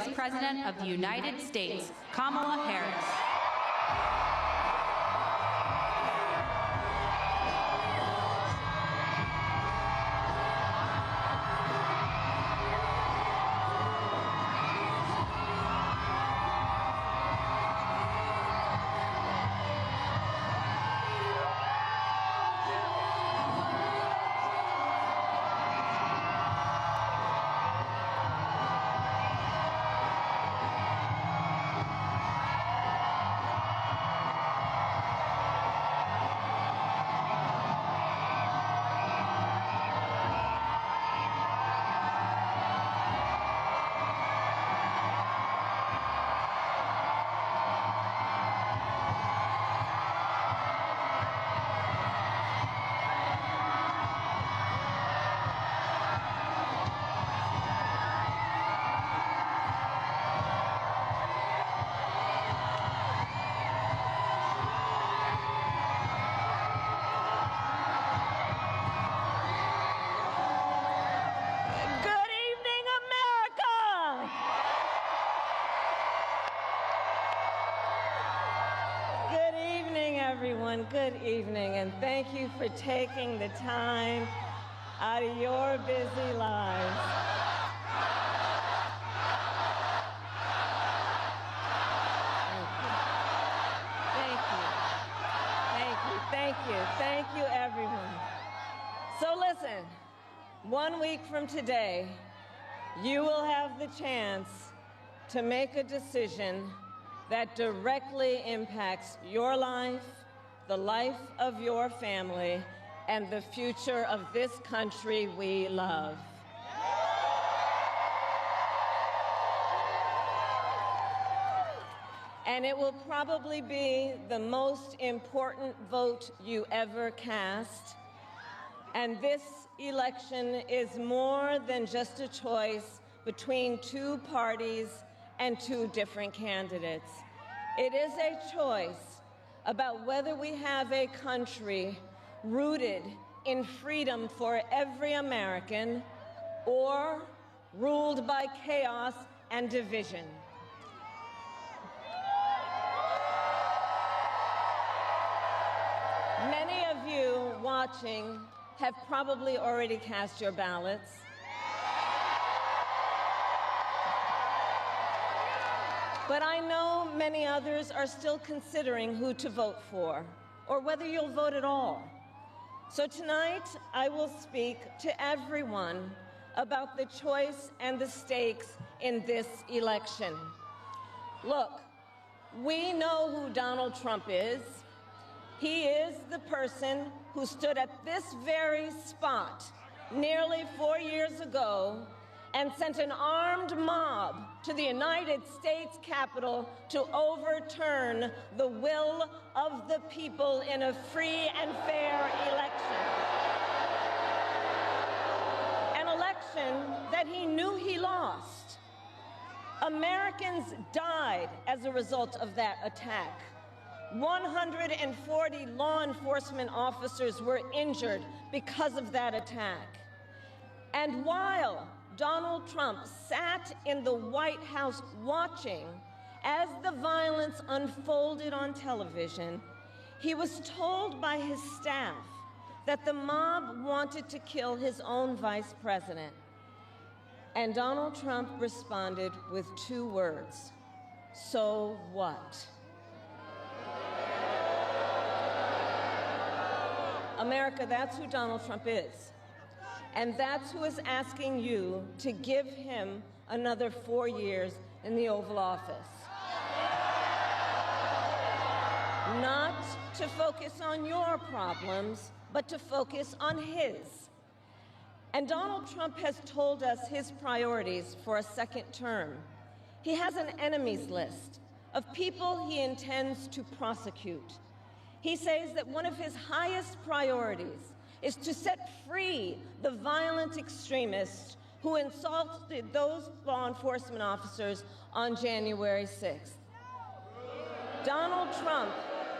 Vice President of the United States, Kamala Harris. Good evening, and thank you for taking the time out of your busy lives. Thank you, everyone. So listen, 1 week from today, you will have the chance to make a decision that directly impacts your life, the life of your family, and the future of this country we love. And it will probably be the most important vote you ever cast. And this election is more than just a choice between two parties and two different candidates. It is a choice about whether we have a country rooted in freedom for every American or ruled by chaos and division. Many of you watching have probably already cast your ballots. But I know many others are still considering who to vote for, or whether you'll vote at all. So tonight, I will speak to everyone about the choice and the stakes in this election. Look, we know who Donald Trump is. He is the person who stood at this very spot nearly 4 years ago and sent an armed mob to the United States Capitol to overturn the will of the people in a free and fair election. An election that he knew he lost. Americans died as a result of that attack. 140 law enforcement officers were injured because of that attack. And while Donald Trump sat in the White House watching as the violence unfolded on television, he was told by his staff that the mob wanted to kill his own vice president. And Donald Trump responded with 2 words: so what? America, that's who Donald Trump is. And that's who is asking you to give him another 4 years in the Oval Office. Not to focus on your problems, but to focus on his. And Donald Trump has told us his priorities for a second term. He has an enemies list of people he intends to prosecute. He says that one of his highest priorities is to set free the violent extremists who insulted those law enforcement officers on January 6th. Donald Trump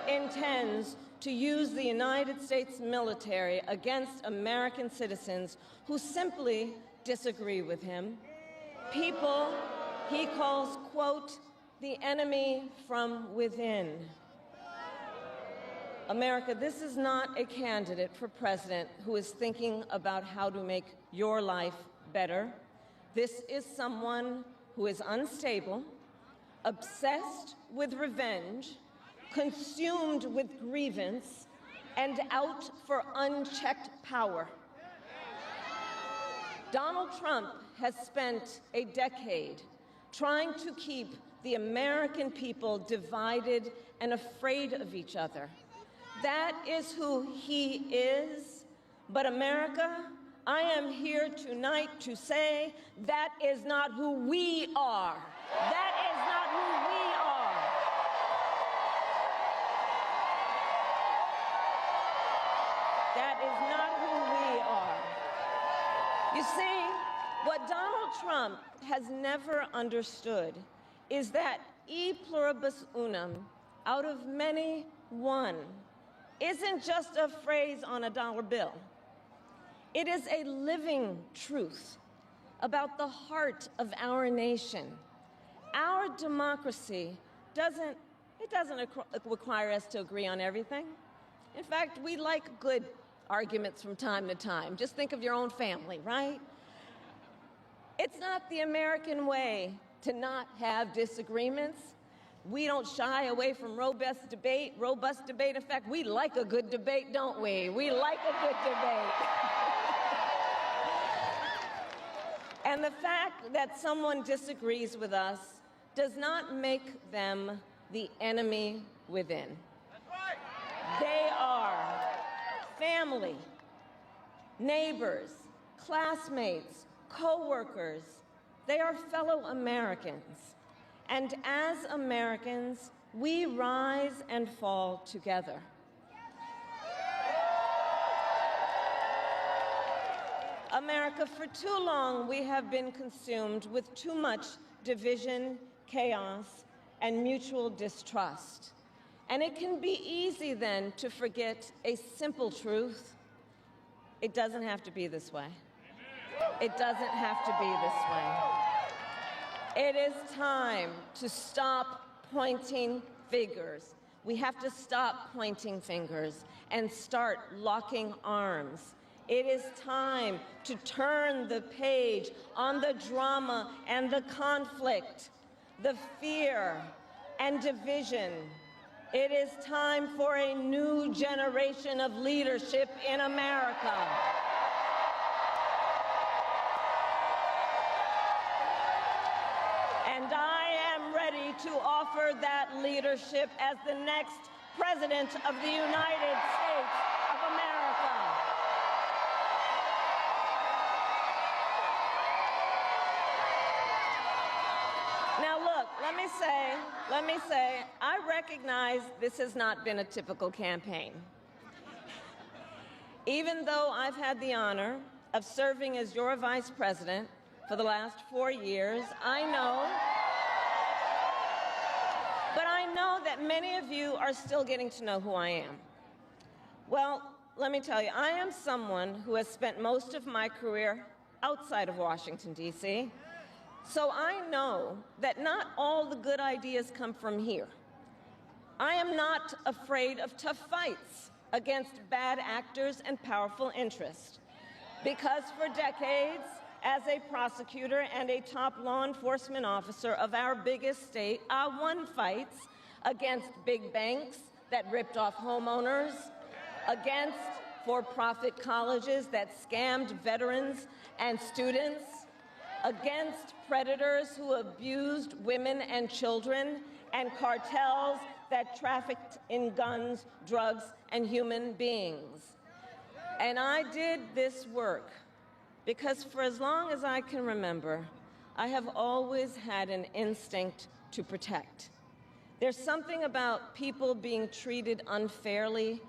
intends to use the United States military against American citizens who simply disagree with him, people he calls, quote, the enemy from within. America, this is not a candidate for president who is thinking about how to make your life better. This is someone who is unstable, obsessed with revenge, consumed with grievance, and out for unchecked power. Donald Trump has spent a decade trying to keep the American people divided and afraid of each other. That is who he is. But America, I am here tonight to say that is not who we are. That is not who we are. That is not who we are. You see, what Donald Trump has never understood is that e pluribus unum, out of many, one, isn't just a phrase on a dollar bill. It is a living truth about the heart of our nation. Our democracy doesn't require us to agree on everything. In fact, we like good arguments from time to time. Just think of your own family, right? It's not the American way to not have disagreements. We don't shy away from robust debate. In fact, we like a good debate, don't we? We like a good debate. And the fact that someone disagrees with us does not make them the enemy within. That's right. They are family, neighbors, classmates, co-workers. They are fellow Americans. And as Americans, we rise and fall together. America, for too long, we have been consumed with too much division, chaos, and mutual distrust. And it can be easy then to forget a simple truth. It doesn't have to be this way. It doesn't have to be this way. It is time to stop pointing fingers. We have to stop pointing fingers and start locking arms. It is time to turn the page on the drama and the conflict, the fear and division. It is time for a new generation of leadership in America. And I am ready to offer that leadership as the next President of the United States of America. Now look, let me say, I recognize this has not been a typical campaign. Even though I've had the honor of serving as your vice president for the last 4 years, I know that many of you are still getting to know who I am. Well, let me tell you, I am someone who has spent most of my career outside of Washington, D.C., so I know that not all the good ideas come from here. I am not afraid of tough fights against bad actors and powerful interests, because for decades, as a prosecutor and a top law enforcement officer of our biggest state, I won fights against big banks that ripped off homeowners, against for-profit colleges that scammed veterans and students, against predators who abused women and children, and cartels that trafficked in guns, drugs, and human beings. And I did this work because for as long as I can remember, I have always had an instinct to protect. There's something about people being treated unfairly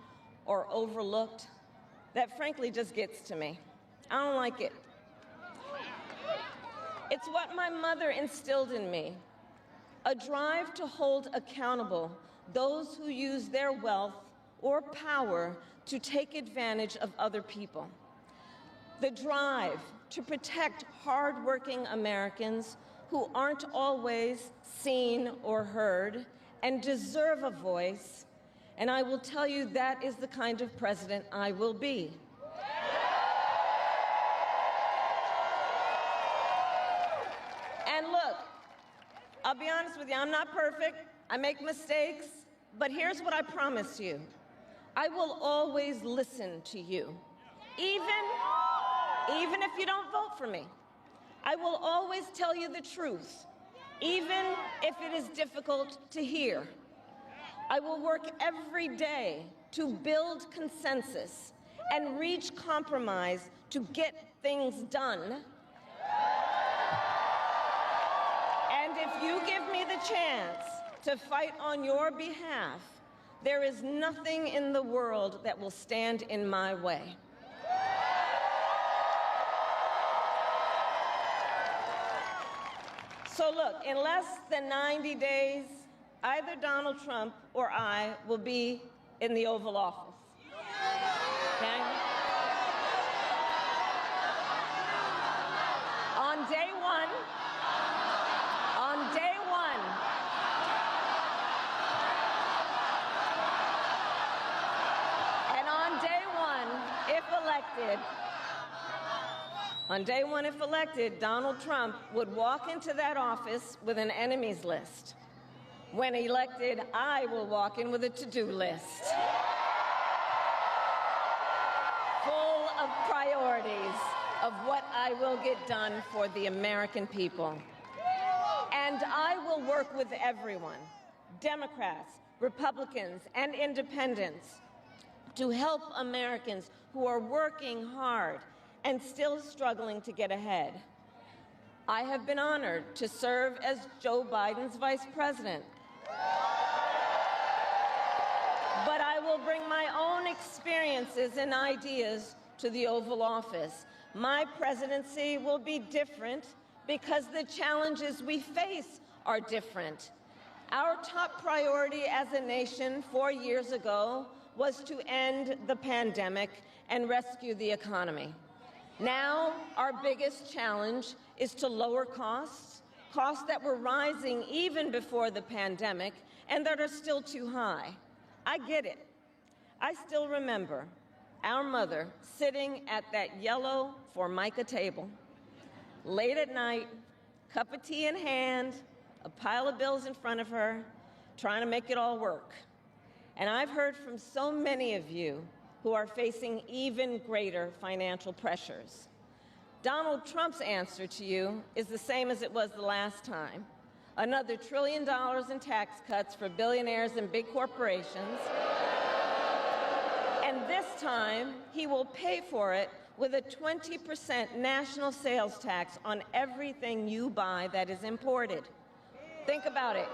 or overlooked that frankly just gets to me. I don't like it. It's what my mother instilled in me, a drive to hold accountable those who use their wealth or power to take advantage of other people. The drive to protect hardworking Americans who aren't always seen or heard and deserve a voice, and I will tell you that is the kind of president I will be. And look, I'll be honest with you, I'm not perfect. I make mistakes, but here's what I promise you. I will always listen to you, even if you don't vote for me. I will always tell you the truth, even if it is difficult to hear. I will work every day to build consensus and reach compromise to get things done. And if you give me the chance to fight on your behalf, there is nothing in the world that will stand in my way. So look, in less than 90 days, either Donald Trump or I will be in the Oval Office. Okay? On day one, if elected, Donald Trump would walk into that office with an enemies list. When elected, I will walk in with a to-do list full of priorities of what I will get done for the American people. And I will work with everyone, Democrats, Republicans, and independents, to help Americans who are working hard and still struggling to get ahead. I have been honored to serve as Joe Biden's vice president. But I will bring my own experiences and ideas to the Oval Office. My presidency will be different because the challenges we face are different. Our top priority as a nation 4 years ago was to end the pandemic and rescue the economy. Now, our biggest challenge is to lower costs that were rising even before the pandemic and that are still too high. I get it. I still remember our mother sitting at that yellow Formica table, late at night, cup of tea in hand, a pile of bills in front of her, trying to make it all work. And I've heard from so many of you who are facing even greater financial pressures. Donald Trump's answer to you is the same as it was the last time. Another $1 trillion in tax cuts for billionaires and big corporations. And this time, he will pay for it with a 20% national sales tax on everything you buy that is imported. Think about it.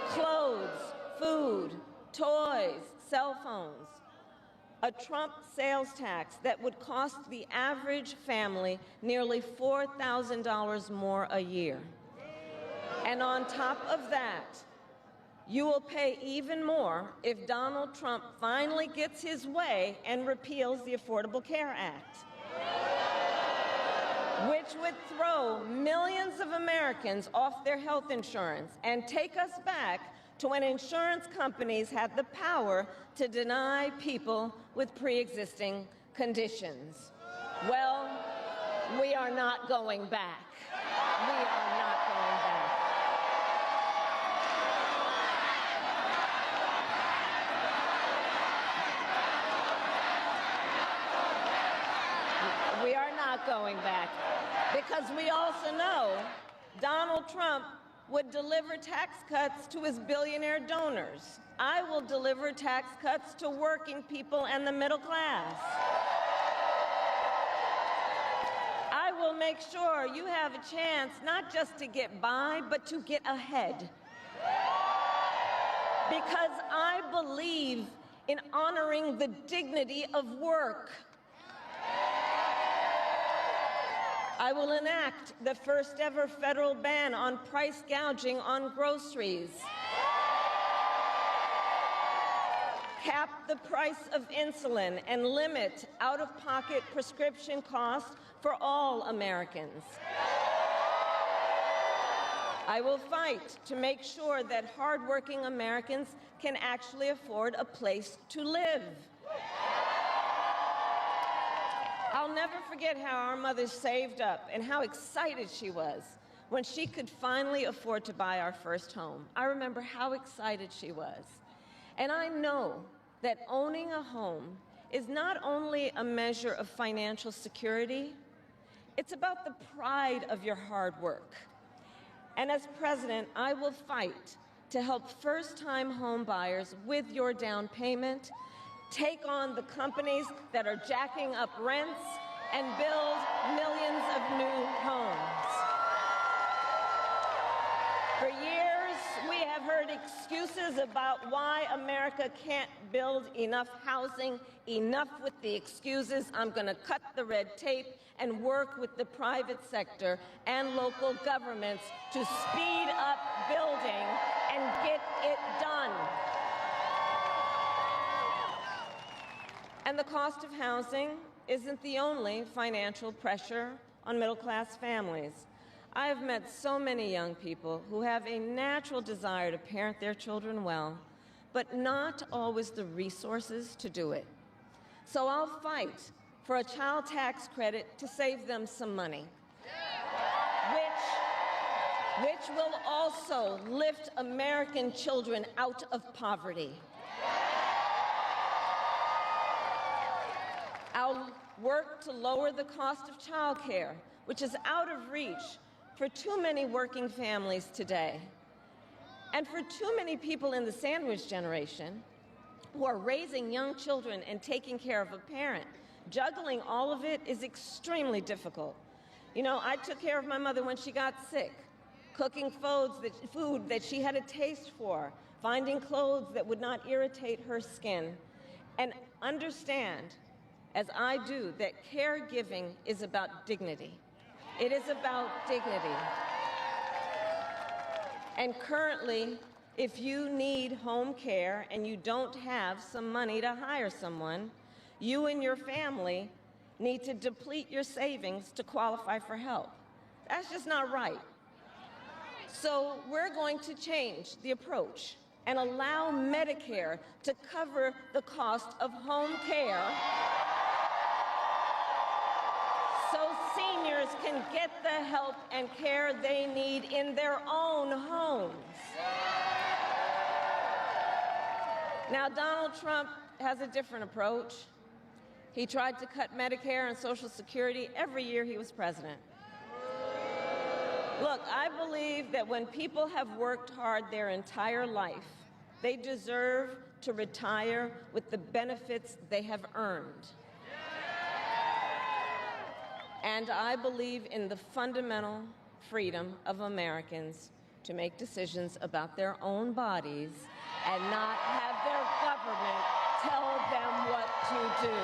Clothes, food, toys, cell phones. A Trump sales tax that would cost the average family nearly $4,000 more a year. And on top of that, you will pay even more if Donald Trump finally gets his way and repeals the Affordable Care Act, which would throw millions of Americans off their health insurance and take us back to when insurance companies had the power to deny people with pre-existing conditions. Well, we are not going back. We are not going back. We are not going back because we also know Donald Trump would deliver tax cuts to his billionaire donors. I will deliver tax cuts to working people and the middle class. I will make sure you have a chance not just to get by, but to get ahead. Because I believe in honoring the dignity of work. I will enact the first ever federal ban on price gouging on groceries. Cap the price of insulin and limit out-of-pocket prescription costs for all Americans. I will fight to make sure that hardworking Americans can actually afford a place to live. I'll never forget how our mother saved up and how excited she was when she could finally afford to buy our first home. I remember how excited she was. And I know that owning a home is not only a measure of financial security, it's about the pride of your hard work. And as president, I will fight to help first-time home buyers with your down payment, take on the companies that are jacking up rents, and build millions of new homes. For years, we have heard excuses about why America can't build enough housing. Enough with the excuses. I'm going to cut the red tape and work with the private sector and local governments to speed up building and get it done. And the cost of housing isn't the only financial pressure on middle-class families. I have met so many young people who have a natural desire to parent their children well, but not always the resources to do it. So I'll fight for a child tax credit to save them some money, which will also lift American children out of poverty. I'll work to lower the cost of childcare, which is out of reach for too many working families today, and for too many people in the sandwich generation who are raising young children and taking care of a parent. Juggling all of it is extremely difficult. You know, I took care of my mother when she got sick, cooking food that she had a taste for, finding clothes that would not irritate her skin, and understand, as I do, that caregiving is about dignity. It is about dignity. And currently, if you need home care and you don't have some money to hire someone, you and your family need to deplete your savings to qualify for help. That's just not right. So we're going to change the approach and allow Medicare to cover the cost of home care so seniors can get the help and care they need in their own homes. Now, Donald Trump has a different approach. He tried to cut Medicare and Social Security every year he was president. Look, I believe that when people have worked hard their entire life, they deserve to retire with the benefits they have earned. And I believe in the fundamental freedom of Americans to make decisions about their own bodies and not have their government tell them what to do.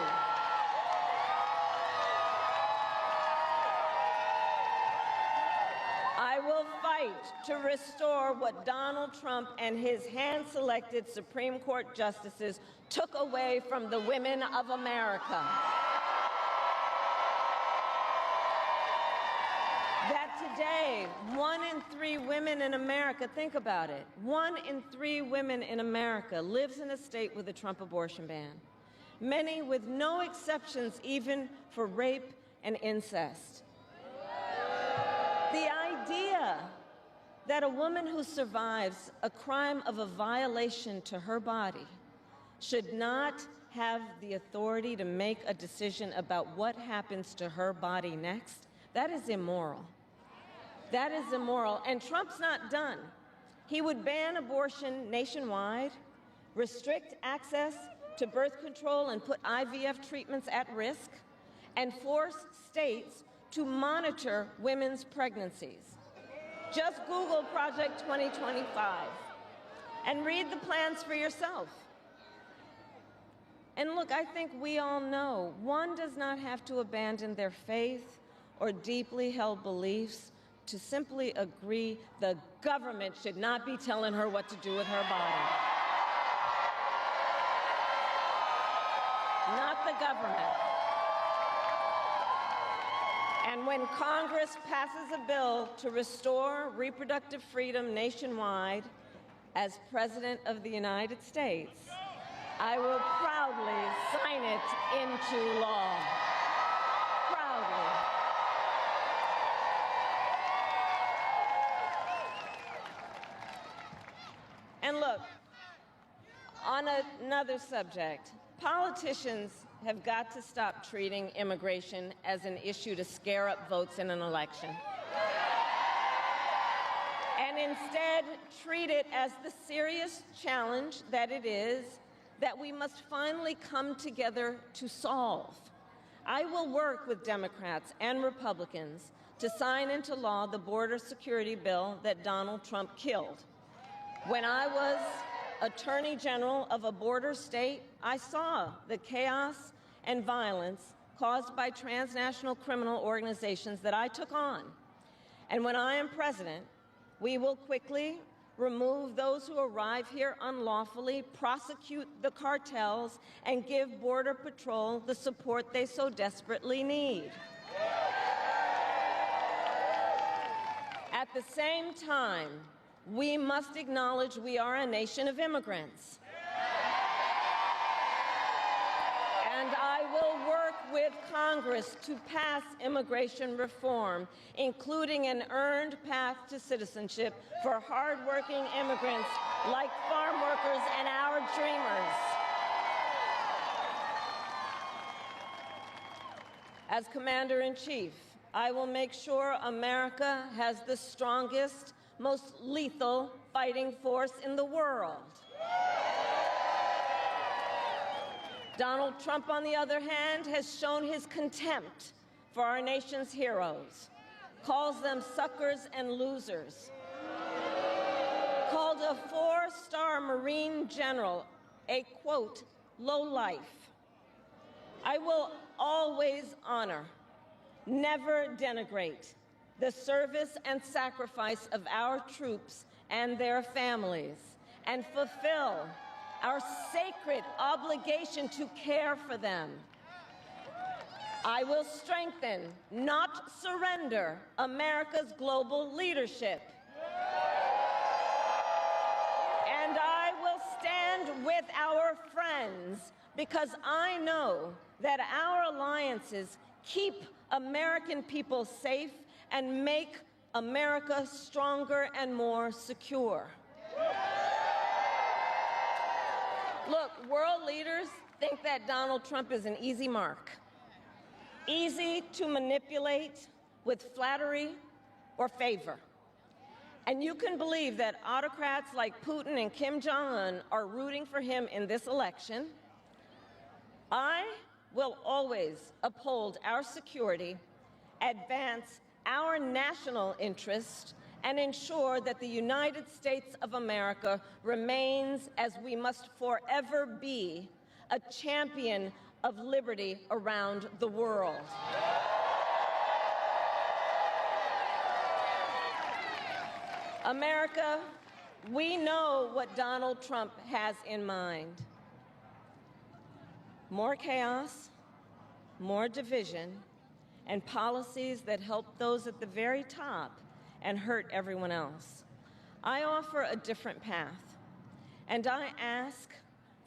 I will fight to restore what Donald Trump and his hand-selected Supreme Court justices took away from the women of America. That today, 1 in 3 women in America, think about it, 1 in 3 women in America lives in a state with a Trump abortion ban, many with no exceptions even for rape and incest. The idea that a woman who survives a crime of a violation to her body should not have the authority to make a decision about what happens to her body next, that is immoral. That is immoral. And Trump's not done. He would ban abortion nationwide, restrict access to birth control and put IVF treatments at risk, and force states to monitor women's pregnancies. Just Google Project 2025 and read the plans for yourself. And look, I think we all know one does not have to abandon their faith or deeply held beliefs to simply agree the government should not be telling her what to do with her body. Not the government. And when Congress passes a bill to restore reproductive freedom nationwide, as President of the United States, I will proudly sign it into law. Proudly. And look, on another subject, politicians have got to stop treating immigration as an issue to scare up votes in an election, and instead treat it as the serious challenge that it is that we must finally come together to solve. I will work with Democrats and Republicans to sign into law the border security bill that Donald Trump killed. When I was Attorney General of a border state, I saw the chaos and violence caused by transnational criminal organizations that I took on. And when I am president, we will quickly remove those who arrive here unlawfully, prosecute the cartels, and give Border Patrol the support they so desperately need. At the same time, we must acknowledge we are a nation of immigrants. And I will work with Congress to pass immigration reform, including an earned path to citizenship for hardworking immigrants like farm workers and our dreamers. As Commander-in-Chief, I will make sure America has the strongest, most lethal fighting force in the world. Donald Trump, on the other hand, has shown his contempt for our nation's heroes, calls them suckers and losers, called a four-star Marine general a, quote, lowlife. I will always honor, never denigrate, the service and sacrifice of our troops and their families, and fulfill our sacred obligation to care for them. I will strengthen, not surrender, America's global leadership. And I will stand with our friends because I know that our alliances keep American people safe and make America stronger and more secure. Look, world leaders think that Donald Trump is an easy mark, easy to manipulate with flattery or favor. And you can believe that autocrats like Putin and Kim Jong-un are rooting for him in this election. I will always uphold our security, advance our national interest, and ensure that the United States of America remains, as we must forever be, a champion of liberty around the world. America, we know what Donald Trump has in mind. More chaos, more division, and policies that help those at the very top and hurt everyone else. I offer a different path, and I ask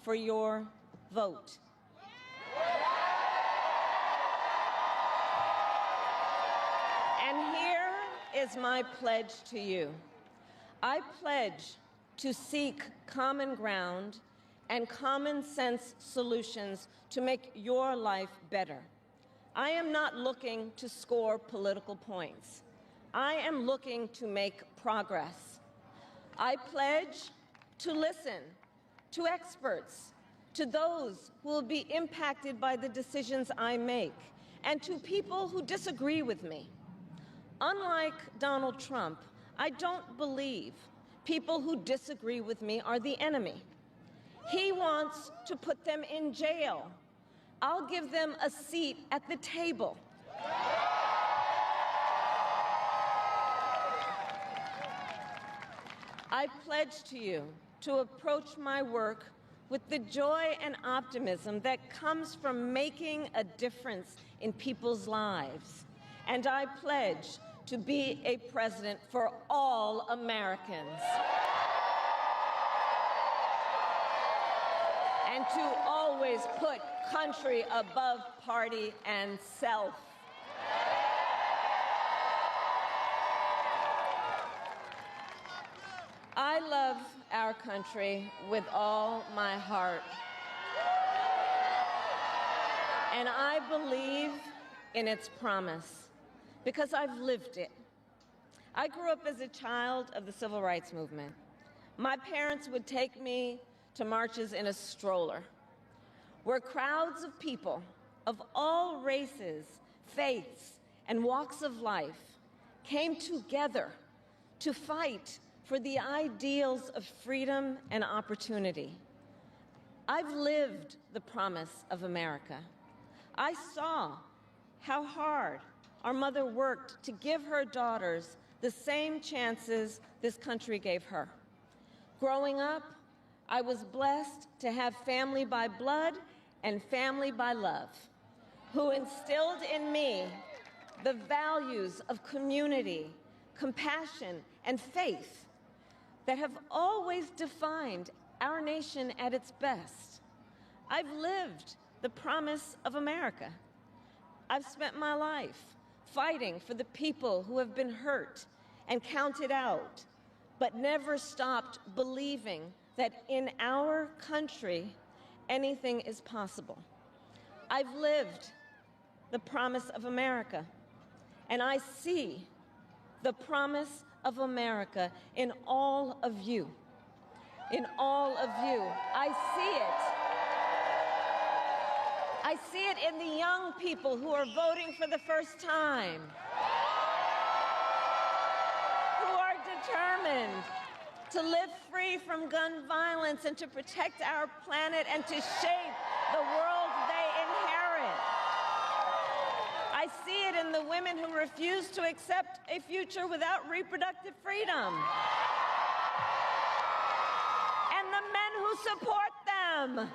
for your vote. And here is my pledge to you. I pledge to seek common ground and common sense solutions to make your life better. I am not looking to score political points. I am looking to make progress. I pledge to listen to experts, to those who will be impacted by the decisions I make, and to people who disagree with me. Unlike Donald Trump, I don't believe people who disagree with me are the enemy. He wants to put them in jail. I'll give them a seat at the table. I pledge to you to approach my work with the joy and optimism that comes from making a difference in people's lives and I pledge to be a president for all Americans. And to always put country above party and self. I love our country with all my heart. And I believe in its promise because I've lived it. I grew up as a child of the Civil Rights Movement. My parents would take me to marches in a stroller, where crowds of people of all races, faiths, and walks of life came together to fight for the ideals of freedom and opportunity. I've lived the promise of America. I saw how hard our mother worked to give her daughters the same chances this country gave her. Growing up, I was blessed to have family by blood and family by love, who instilled in me the values of community, compassion, and faith that have always defined our nation at its best. I've lived the promise of America. I've spent my life fighting for the people who have been hurt and counted out, but never stopped believing that in our country, anything is possible. I've lived the promise of America, and I see the promise of America in all of you. In all of you. I see it. I see it in the young people who are voting for the first time, who are determined to live free from gun violence and to protect our planet and to shape the world they inherit. I see it in the women who refuse to accept a future without reproductive freedom. And the men who support them.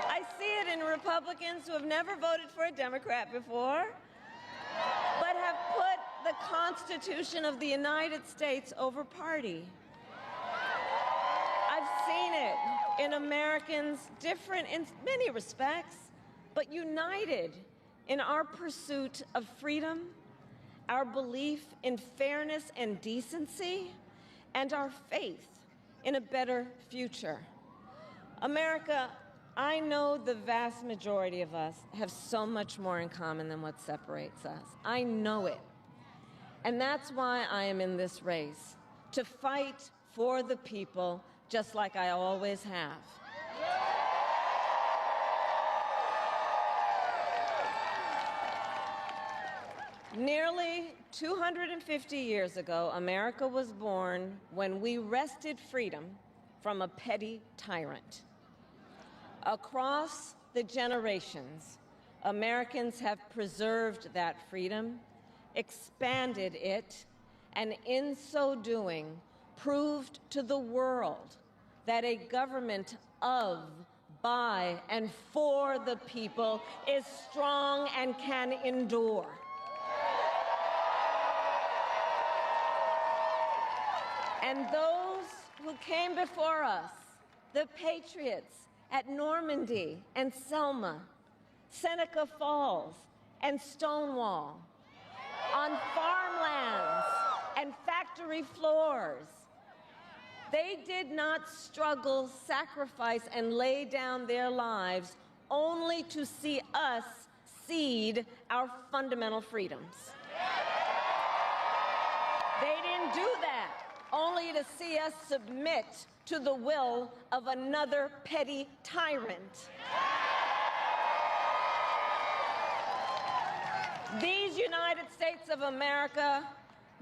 I see it in Republicans who have never voted for a Democrat before, but have put the Constitution of the United States over party. I've seen it in Americans different in many respects, but united in our pursuit of freedom, our belief in fairness and decency, and our faith in a better future. America, I know the vast majority of us have so much more in common than what separates us. I know it. And that's why I am in this race, to fight for the people, just like I always have. Nearly 250 years ago, America was born when we wrested freedom from a petty tyrant. Across the generations, Americans have preserved that freedom, expanded it, and in so doing, proved to the world that a government of, by, and for the people is strong and can endure. And those who came before us, the patriots at Normandy and Selma, Seneca Falls and Stonewall, on farmlands and factory floors, they did not struggle, sacrifice, and lay down their lives only to see us cede our fundamental freedoms. They didn't do that only to see us submit to the will of another petty tyrant. These United States of America,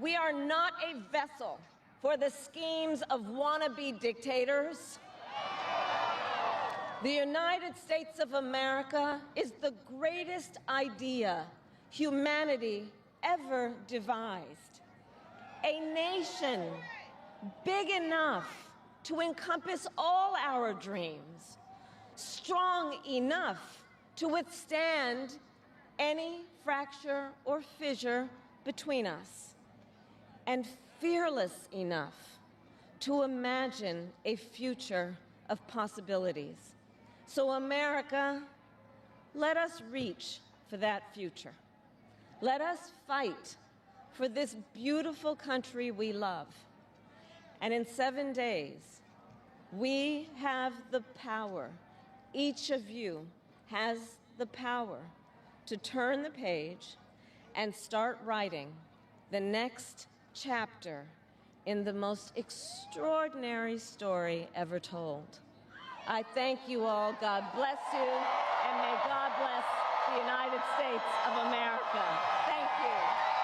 we are not a vessel for the schemes of wannabe dictators. The United States of America is the greatest idea humanity ever devised. A nation big enough to encompass all our dreams, strong enough to withstand any fracture or fissure between us, and fearless enough to imagine a future of possibilities. So, America, let us reach for that future. Let us fight for this beautiful country we love. And in 7 days, we have the power, each of you has the power to turn the page and start writing the next chapter in the most extraordinary story ever told. I thank you all. God bless you, and may God bless the United States of America. Thank you.